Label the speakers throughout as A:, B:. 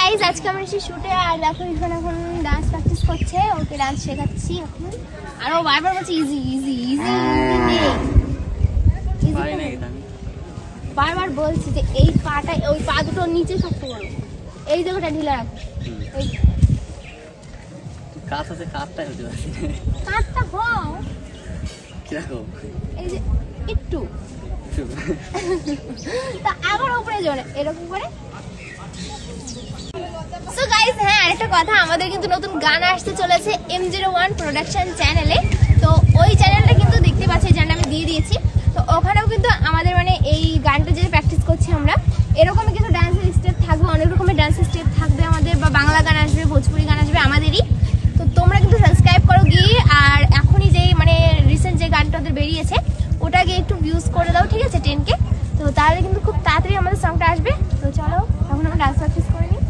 A: Guys আজকে আমরা এসে শুটে আর দেখো এখন ডান্স প্র্যাকটিস করছে, ওকে ডান্স শেখাচ্ছি এখন। আর ও বারবার বলছে ইজি ইজি ইজি ইজি, বারবার বলছি যে এই পাটা ওই পা দুটো নিচে শক্ত করো, এই জায়গাটা ঢিলা রাখো। কাটটা হও এই যে একটু তা আবার উপরে জোরে এরকম করে। সো গাইস হ্যাঁ আরেকটা কথা, আমাদের কিন্তু নতুন গান আসতে চলেছে M01 প্রোডাকশন চ্যানেলে। তো ওই চ্যানেলটা কিন্তু দেখতে পাচ্ছি, চ্যানেল আমি দিয়ে দিয়েছি। তো ওখানেও কিন্তু আমাদের মানে এই গানটা যে প্র্যাকটিস করছি আমরা, এরকমই কিন্তু ডান্সের স্টেপ থাকবে, অনেক রকমের ডান্সের স্টেপ থাকবে আমাদের, বা বাংলা গান আসবে, ভোজপুরি গান আসবে আমাদেরই। তো তোমরা কিন্তু সাবস্ক্রাইব করো গিয়ে, আর এখনই যে মানে রিসেন্ট যে গানটা ওদের বেরিয়েছে ওটাকে একটু ভিউজ করে দাও, ঠিক আছে 10K। তো তাহলে কিন্তু খুব তাড়াতাড়ি আমাদের সংটা আসবে। তো চলো এখন আমরা ডান্স প্র্যাকটিস করে নিই।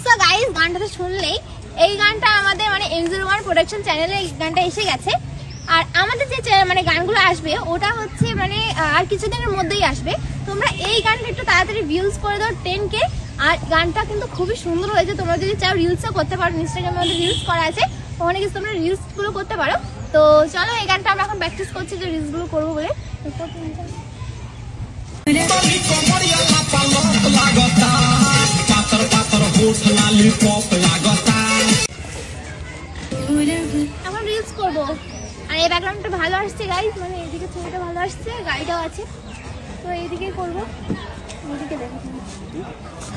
A: So guys, গানটা তো শুনলেই, এই গানটা আমাদের মানে M01 প্রোডাকশন চ্যানেলে এই গানটা এসে গেছে। আর আমাদের যে মানে গানগুলো আসবে ওটা হচ্ছে মানে আর কিছুদিনের মধ্যেই আসবে। তোমরা এই গানটা একটু তাড়াতাড়ি ভিউজ করে দাও 10K। আর গানটা কিন্তু খুবই সুন্দর হয়েছে, তোমরা যদি চাও রিলসও করতে পারো, ইনস্টাগ্রামে আমাদের রিলস করা আছে, ওখানে কিছু তোমরা রিলসগুলো করতে পারো। তো চলো এই গানটা আমরা এখন প্র্যাকটিস করছি যে রিলসগুলো করবো বলে। এখন রিলস করবো। আর এই ব্যাকগ্রাউন্ডটা ভালো আসছে গাইস, মানে এদিকে ছবিটা ভালো আসছে, গাড়িটাও আছে, তো এইদিকে করবো। এদিকে দেখো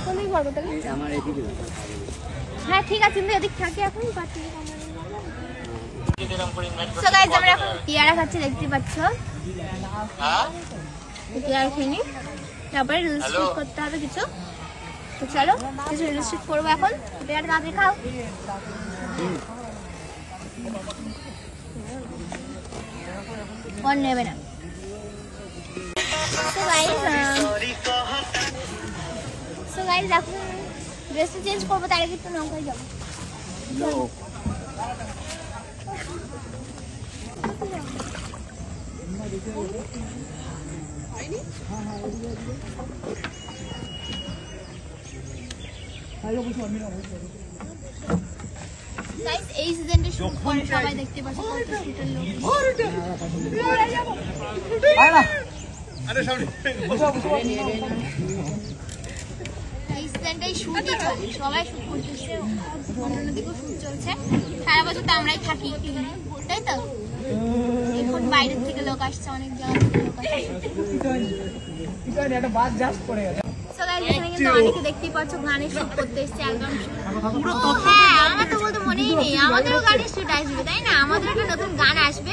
A: কোনদিকে করবো তাহলে? হ্যাঁ ঠিক আছে, কিন্তু এদিক থাকে এখন পাচ্ছি। সো গাইস আমরা এখন পেয়ারা খাচ্ছি, দেখতে পাচ্ছ। পেয়ারা খেয়ে নিই, তারপরে রিলস শুট করতে হবে কিছু। তো চলো কিছু রিলস শুট করবো এখন। পেয়ারা তাড়াতাড়ি খাও। নেবে না। সো গাইস এখন ড্রেসটা চেঞ্জ করবো, তার আগে একটু নৌকায় যাবো। গাইস এই সিজনটা শুট করে সবাই দেখতে পাচ্ছে কত শুটের লোক। এই সিজনটাই শুটই চলে, সবাই শুট করতেছে, অন্যদিকেও শুট চলছে। সারা বছর তো আমরাই থাকি, তাই তো? এখন বাইরের থেকে লোক আসছে, অনেক জায়গা থেকে লোক আসছে। অনেকে দেখতেই পাচ্ছ গানের শুট করতে এসছে, অ্যালবাম শুট। হ্যাঁ আমার তো বলতে মনেই নেই, আমাদেরও গানের শুট আসবে, তাই না? আমাদের একটা নতুন গান আসবে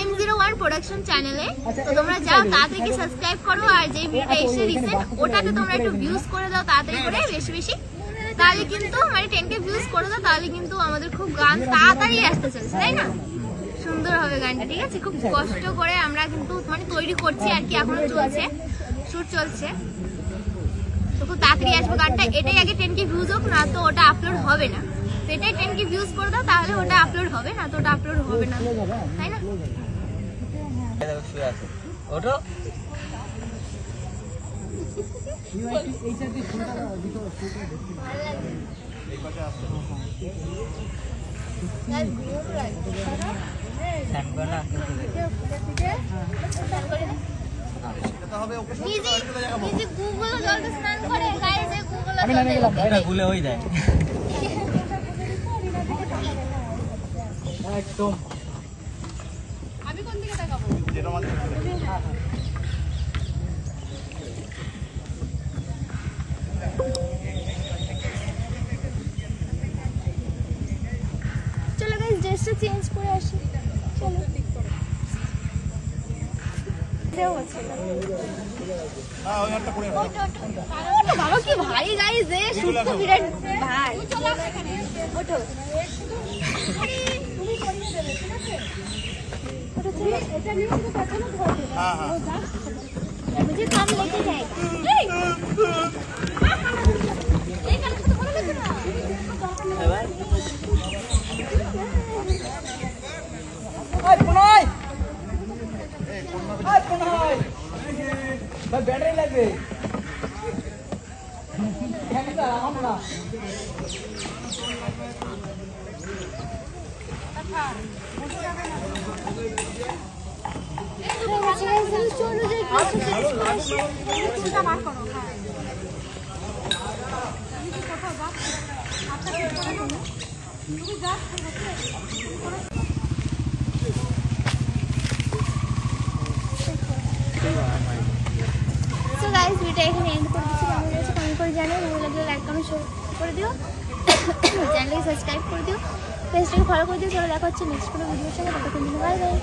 A: M01 প্রোডাকশন চ্যানেলে। তো তোমরা যাও তাড়াতাড়ি সাবস্ক্রাইব করো, আর যে ভিডিওটা এসে রিসেন্ট ওটাতে তোমরা একটু ভিউজ করে দাও তাড়াতাড়ি করে, বেশি বেশি। তাহলে কিন্তু মানে 10K ভিউজ করে দাও, তাহলে কিন্তু আমাদের খুব গান তাড়াতাড়ি আসতে চলেছে, তাই না? সুন্দর হবে গানটা, ঠিক আছে? খুব কষ্ট করে আমরা কিন্তু মানে তৈরি করছি আর কি, এখনো চলছে, শুট চলছে। তো খুব তাড়াতাড়ি আসবে গানটা। এটাই আগে 10K ভিউজ হোক, না তো ওটা আপলোড হবে না। তো এটাই 10K ভিউজ করে দাও, তাহলে ওটা আপলোড হবে, না তো ওটা আপলোড হবে না, তাই না?
B: ওটো গুলে হয়ে যায় একদম।
A: আমি কোন দিকে তাকাবো? চলো গাইস, ড্রেসটা চেঞ্জ করে আসি। চলো বাবা কি ভাই গাইস, এ শুট তো বিরাট ভাই। ওঠো তুমি করিয়ে দেবে, ঠিক আছে? ওঠো তুমি এটা নিয়ে তো পেছনে ধরে দেবে। হ্যাঁ হ্যাঁ मुझे काम लेके जाएगा। এই কানে তো ভালো লাগে না এবার।
B: ওই পুনয়, ওই পুনয় ভাই ব্যাটারি লাগবে। ক্যামেরা আমরা
A: সো গাইস, ভিডিওটা এখানে এন্ড করে দিচ্ছি। কেমন লেগেছে কমেন্ট করে জানিও। ভালো লাগলে লাইক কমেন্ট শেয়ার করে দিও, চ্যানেলকে সাবস্ক্রাইব করে দিও, পেজটাকে ফলো করে দিও। চলো দেখা হচ্ছে নেক্সট কোনো ভিডিওর সঙ্গে। ততক্ষণ বাই বাই।